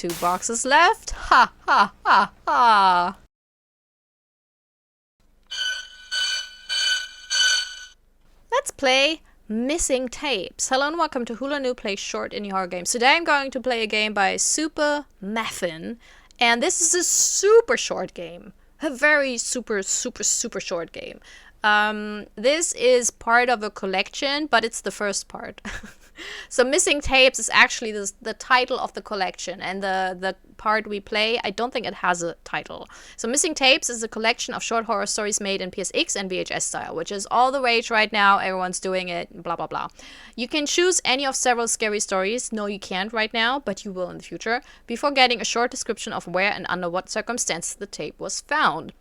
2 boxes left. Ha ha ha ha. Let's play Missing Tapes. Hello and welcome to Hula New Plays Short Indie Horror Games. Today I'm going to play a game by SuperMaffin, and this is a super short game. A very super short game. This is part of a collection, but it's the first part. So Missing Tapes is actually the title of the collection, and the part we play, I don't think it has a title. So Missing Tapes is a collection of short horror stories made in PSX and VHS style, which is all the rage right now. Everyone's doing it, blah blah blah. You can choose any of several scary stories. No, you can't right now, but you will in the future, before getting a short description of where and under what circumstances the tape was found.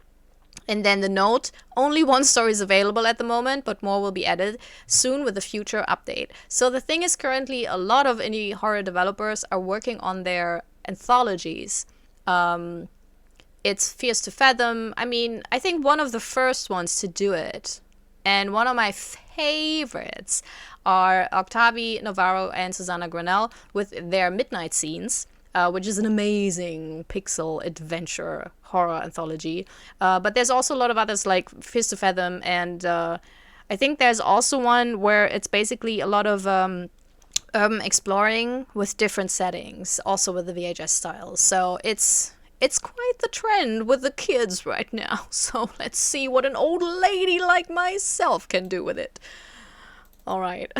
And then the note, only one story is available at the moment, but more will be added soon with a future update. So the thing is, currently a lot of indie horror developers are working on their anthologies. It's Fierce to Fathom. I mean, I think one of the first ones to do it, and one of my favorites, are Octavi Navarro and Susanna Granell with their Midnight Scenes. Which is an amazing pixel adventure horror anthology. But there's also a lot of others like Fist to Fathom, and I think there's also one where it's basically a lot of urban exploring with different settings, also with the VHS style. So it's quite the trend with the kids right now. So let's see what an old lady like myself can do with it. All right.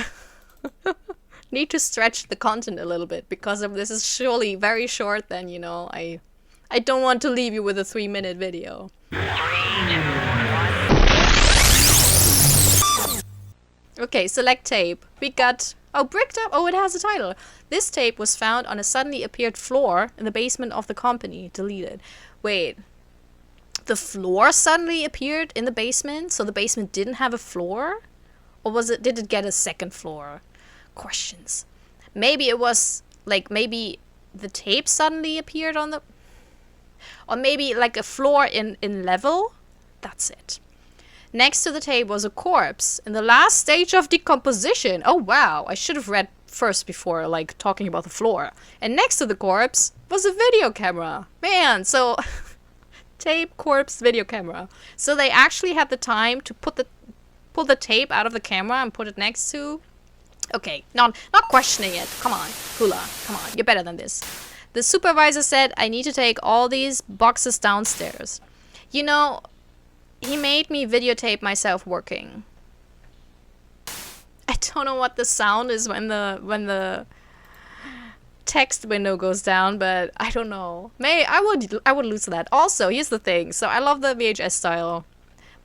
Need to stretch the content a little bit, because if this is surely very short, then, you know, I don't want to leave you with a 3-minute video. 3, 2, 1. Okay, select tape. We got, bricked up. Oh, it has a title. This tape was found on a suddenly appeared floor in the basement of the company. Deleted. Wait. The floor suddenly appeared in the basement? So the basement didn't have a floor? Or did it get a second floor? Questions. Maybe it was like, maybe the tape suddenly appeared on the, or maybe like a floor in level. That's it. Next to the tape was a corpse in the last stage of decomposition. Oh wow, I should have read first before like talking about the floor. And next to the corpse was a video camera. Man, so tape, corpse, video camera. So they actually had the time to pull the tape out of the camera and put it next to. Okay, not questioning it. Come on, Hula, come on, you're better than this. The supervisor said I need to take all these boxes downstairs. You know, he made me videotape myself working. I don't know what the sound is when the text window goes down, but I don't know. I would lose that. Also, here's the thing. So I love the VHS style,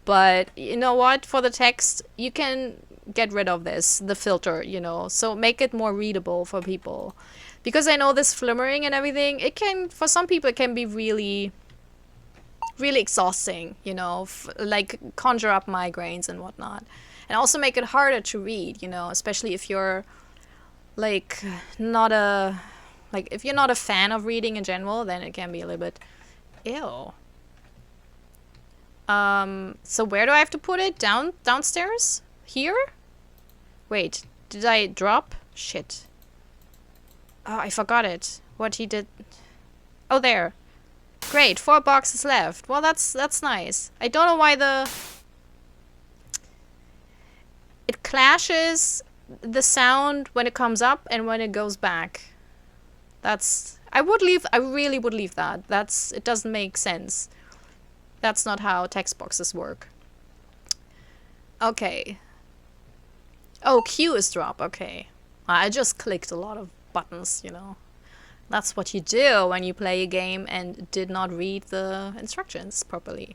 but you know what? For the text, you can get rid of the filter, you know, so make it more readable for people, because I know this flimmering and everything, it can, for some people it can be really exhausting, you know, like conjure up migraines and whatnot, and also make it harder to read, you know, especially if you're like if you're not a fan of reading in general, then it can be a little bit ew. So where do I have to put it? Downstairs? Here? Wait, did I drop? Shit. Oh, I forgot it. What he did. Oh, there. Great, 4 boxes left. Well, that's nice. I don't know why it clashes the sound when it comes up and when it goes back. I really would leave that. It doesn't make sense. That's not how text boxes work. Okay. Oh, Q is drop. Okay. I just clicked a lot of buttons, you know. That's what you do when you play a game and did not read the instructions properly.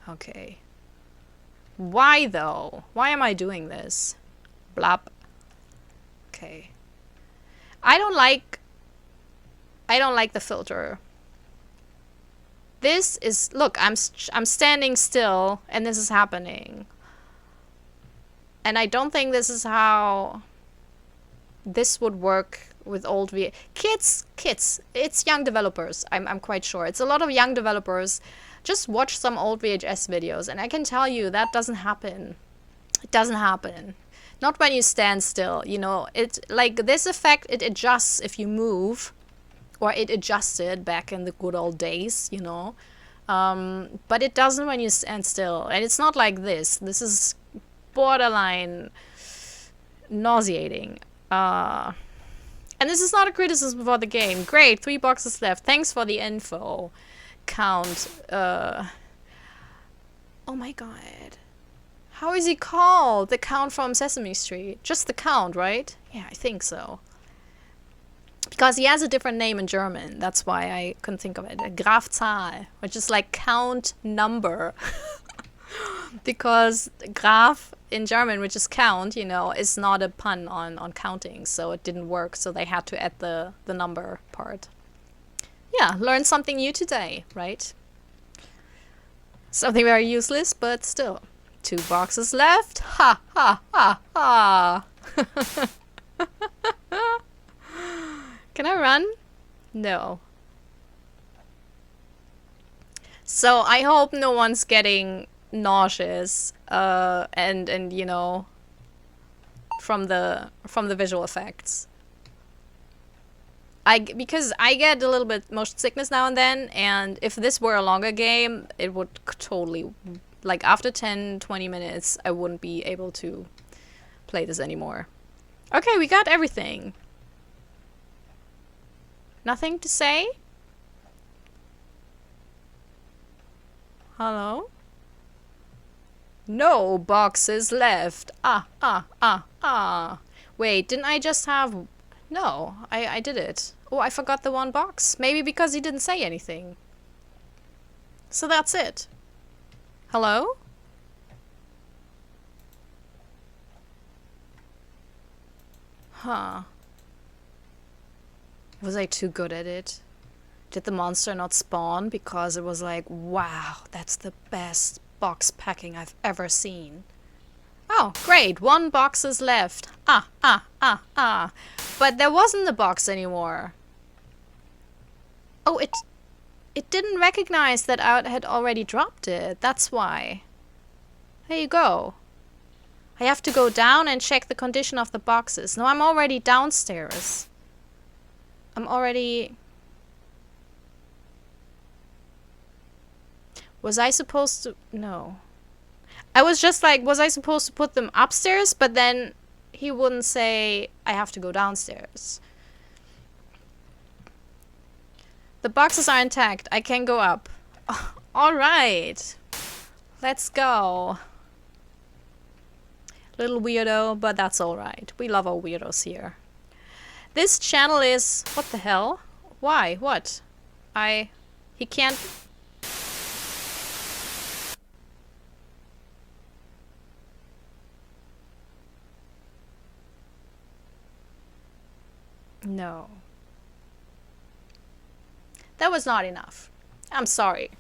Okay. Why though? Why am I doing this? Blop. Okay. I don't like the filter. This is, look, I'm standing still and this is happening. And I don't think this is how this would work with old kids. It's young developers. I'm quite sure. It's a lot of young developers. Just watch some old VHS videos and I can tell you that doesn't happen. It doesn't happen. Not when you stand still, you know. It, like, this effect, it adjusts if you move. Or it adjusted back in the good old days, you know. But it doesn't when you stand still. And it's not like this. This is borderline nauseating. And this is not a criticism for the game. Great, 3 boxes left. Thanks for the info. Count. Oh my god. How is he called? The Count from Sesame Street. Just the Count, right? Yeah, I think so. Because he has a different name in German. That's why I couldn't think of it. Grafzahl, which is like count number. Because Graf in German, which is count, you know, is not a pun on counting. So it didn't work. So they had to add the number part. Yeah, learned something new today, right? Something very useless, but still. 2 boxes left. Ha, ha, ha, ha. Can I run? No. So I hope no one's getting nauseous, and you know, from the visual effects. Because I get a little bit motion sickness now and then, and if this were a longer game, it would totally, like, after 10-20 minutes, I wouldn't be able to play this anymore. Okay, we got everything. Nothing to say? Hello? No boxes left. Wait, didn't I just have... No, I did it. Oh, I forgot the 1 box. Maybe because he didn't say anything. So that's it. Hello? Huh. Was I too good at it? Did the monster not spawn because it was like, wow, that's the best box packing I've ever seen? Oh, great, 1 box is left. But there wasn't a box anymore. Oh, it didn't recognize that I had already dropped it. That's why. There you go. I have to go down and check the condition of the boxes. No, I'm already downstairs. I'm already... Was I supposed to... No. I was just like, was I supposed to put them upstairs? But then he wouldn't say, I have to go downstairs. The boxes are intact. I can go up. Alright. Let's go. Little weirdo, but that's alright. We love our weirdos here. This channel is... What the hell? Why? What? He can't... No. That was not enough. I'm sorry.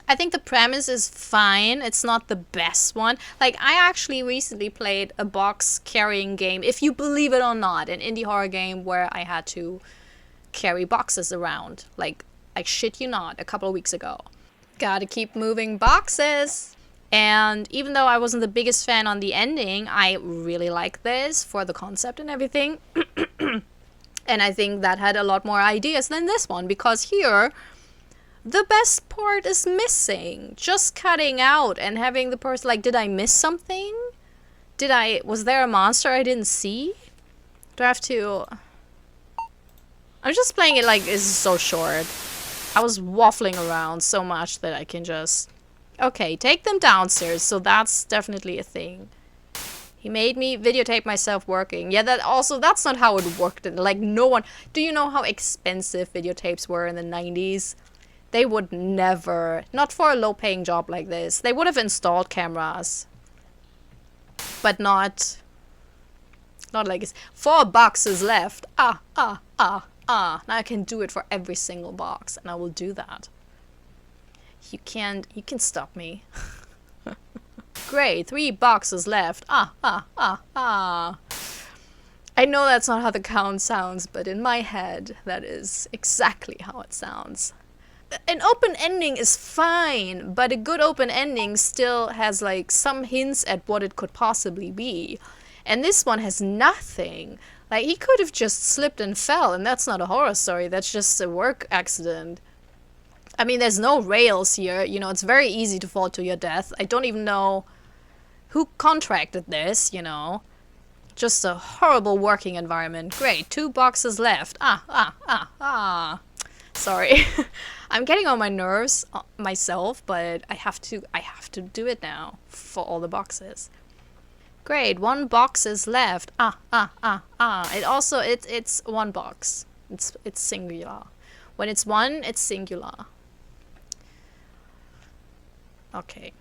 I think the premise is fine. It's not the best one. Like, I actually recently played a box carrying game, if you believe it or not, an indie horror game where I had to carry boxes around. Like, I shit you not, a couple of weeks ago. Gotta keep moving boxes. And even though I wasn't the biggest fan on the ending, I really like this for the concept and everything. And I think that had a lot more ideas than this one, because here, the best part is missing. Just cutting out and having the person, like, did I miss something? Was there a monster I didn't see? Do I have to... I'm just playing it like it's so short. I was waffling around so much that I can just... Okay, take them downstairs, so that's definitely a thing. He made me videotape myself working. Yeah, that's not how it worked. Like, no one... Do you know how expensive videotapes were in the 90s? They would never... Not for a low-paying job like this. They would have installed cameras. But not... Not like it's... 4 boxes left. Now I can do it for every single box. And I will do that. You can stop me. Great, 3 boxes left. I know that's not how the count sounds, but in my head, that is exactly how it sounds. An open ending is fine, but a good open ending still has, like, some hints at what it could possibly be. And this one has nothing. Like, he could have just slipped and fell, and that's not a horror story, that's just a work accident. I mean, there's no rails here, you know, it's very easy to fall to your death. I don't even know who contracted this, you know. Just a horrible working environment. Great, 2 boxes left. Sorry. I'm getting on my nerves myself, but I have to do it now for all the boxes. Great, 1 box is left. It also, it's 1 box. It's singular. When it's 1, it's singular. Okay.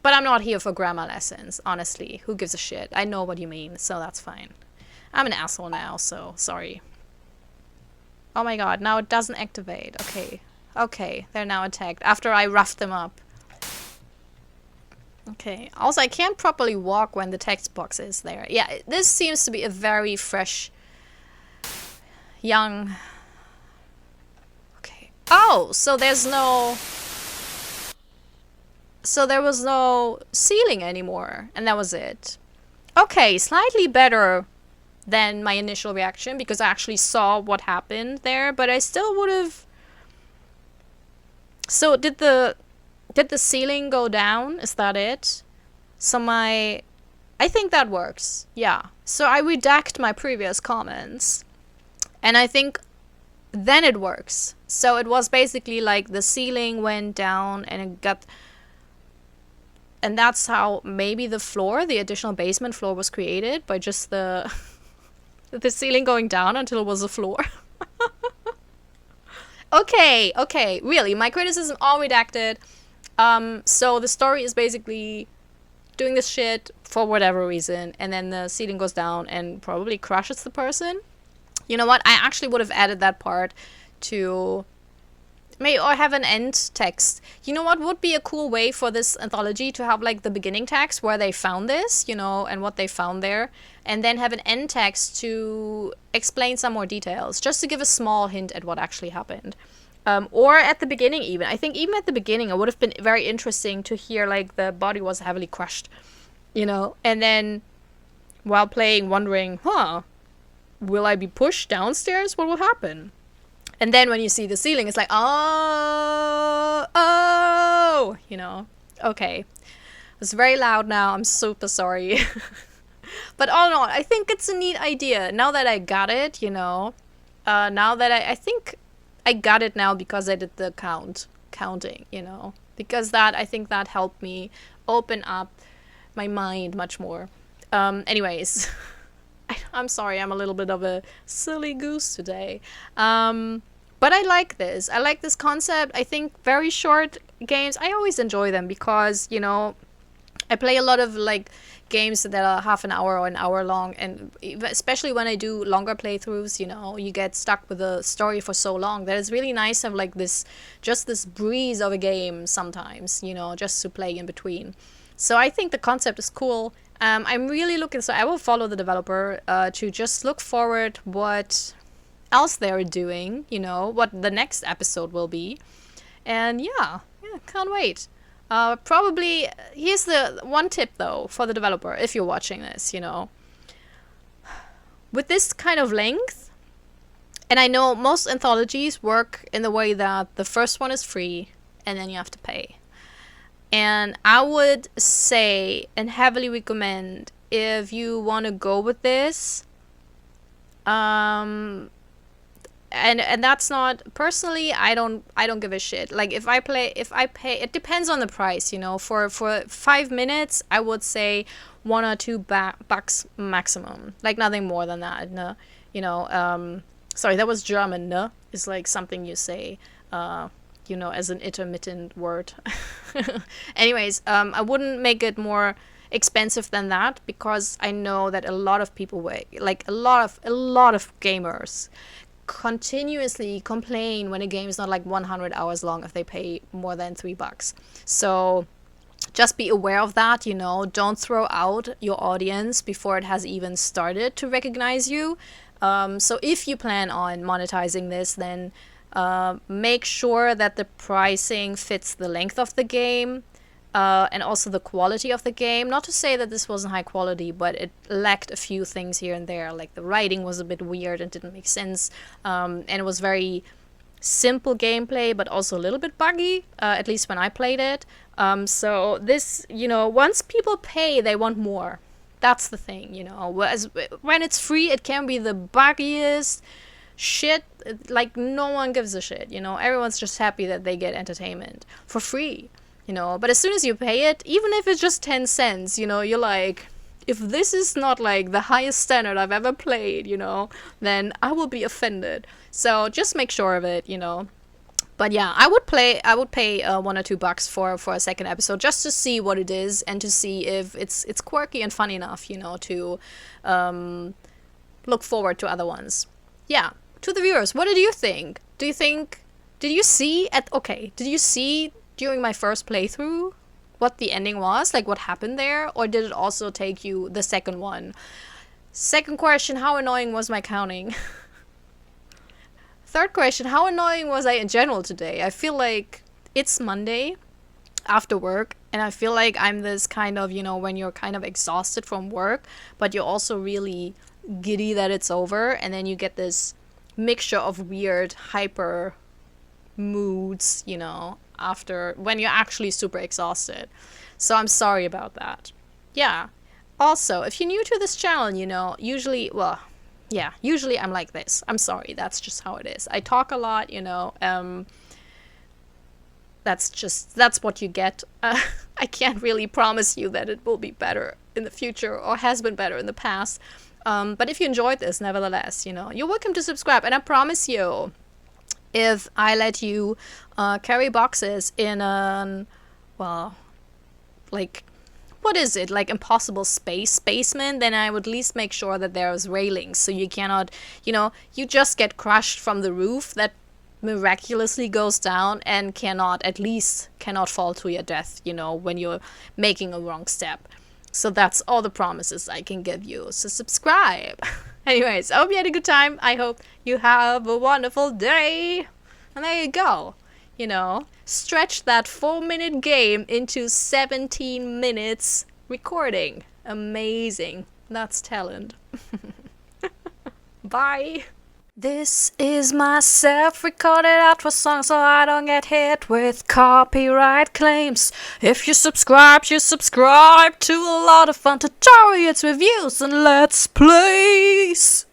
But I'm not here for grammar lessons, honestly. Who gives a shit? I know what you mean, so that's fine. I'm an asshole now, so sorry. Oh my god, now it doesn't activate. Okay. Okay, they're now attacked after I roughed them up. Okay. Also, I can't properly walk when the text box is there. Yeah, this seems to be a very fresh, young... Okay. Oh, so there's no... So there was no ceiling anymore, and that was it. Okay, slightly better than my initial reaction, because I actually saw what happened there, but I still would have... So did the ceiling go down? Is that it? So I think that works. Yeah. So I redact my previous comments, and I think then it works. So it was basically like the ceiling went down and it got... And that's how maybe the floor, the additional basement floor, was created, by just the ceiling going down until it was a floor. Okay, really, my criticism all redacted. So the story is basically doing this shit for whatever reason, and then the ceiling goes down and probably crushes the person. You know what? I actually would have added that part to... or have an end text. You know what would be a cool way for this anthology? To have like the beginning text where they found this, you know, and what they found there. And then have an end text to explain some more details. Just to give a small hint at what actually happened. Or at the beginning even. I think even at the beginning it would have been very interesting to hear like the body was heavily crushed. You know, and then while playing wondering, will I be pushed downstairs? What will happen? And then when you see the ceiling, it's like, oh, you know. Okay. It's very loud now. I'm super sorry. But all in all, I think it's a neat idea. Now that I got it, you know. Now that I think I got it now because I did the counting, you know. Because I think that helped me open up my mind much more. Anyways. I'm sorry, I'm a little bit of a silly goose today. But I like this. I like this concept. I think very short games, I always enjoy them because, you know, I play a lot of like games that are half an hour or an hour long, and especially when I do longer playthroughs, you know, you get stuck with a story for so long that it's really nice to have like this breeze of a game sometimes, you know, just to play in between. So I think the concept is cool. I'm really looking, so I will follow the developer to just look forward what else they're doing, you know, what the next episode will be. And yeah, can't wait. Probably, here's the one tip though for the developer, if you're watching this, you know. With this kind of length, and I know most anthologies work in the way that the first one is free and then you have to pay. And I would say and heavily recommend, if you want to go with this, and that's not, personally, I don't give a shit. Like if I pay, it depends on the price, you know. For 5 minutes, I would say $1 or $2 bucks maximum, like nothing more than that. No, you know. Sorry, that was German. No, is like something you say. You know, as an intermittent word. Anyways, I wouldn't make it more expensive than that, because I know that a lot of people, like a lot of gamers, continuously complain when a game is not like 100 hours long if they pay more than $3. So just be aware of that, you know. Don't throw out your audience before it has even started to recognize you. So if you plan on monetizing this, then make sure that the pricing fits the length of the game. and also the quality of the game. Not to say that this wasn't high quality, but it lacked a few things here and there. Like the writing was a bit weird and didn't make sense. And it was very simple gameplay, but also a little bit buggy, at least when I played it. So this, once people pay, they want more. That's the thing, Whereas when it's free, it can be the buggiest shit. Like, no one gives a shit, Everyone's just happy that they get entertainment for free. But as soon as you pay it, even if it's just 10 cents, you're like, if this is not like the highest standard I've ever played, then I will be offended. So just make sure of it, But yeah, I would pay $1 or $2 for a second episode just to see what it is and to see if it's quirky and funny enough, to look forward to other ones. Yeah, to the viewers, what did you think? Did you see during my first playthrough what the ending was, like what happened there, or did it also take you the second one? Second question, how annoying was my counting? Third question, how annoying was I in general today? I feel like it's Monday after work, and I feel like I'm this kind of, when you're kind of exhausted from work, but you're also really giddy that it's over, and then you get this mixture of weird hyper moods, after when you're actually super exhausted. So I'm sorry about that. Yeah. Also, if you're new to this channel, usually I'm like this. I'm sorry, that's just how it is. I talk a lot, that's what you get. I can't really promise you that it will be better in the future or has been better in the past. But if you enjoyed this, nevertheless, you're welcome to subscribe. And I promise you, if I let you carry boxes in what is it, like impossible basement, then I would at least make sure that there's railings so you cannot, you just get crushed from the roof that miraculously goes down and cannot fall to your death, when you're making a wrong step. So that's all the promises I can give you. So subscribe. Anyways, I hope you had a good time. I hope you have a wonderful day. And there you go. Stretch that 4-minute game into 17 minutes recording. Amazing. That's talent. Bye. This is my self-recorded outro song so I don't get hit with copyright claims. If you subscribe to a lot of fun tutorials, reviews, and let's plays.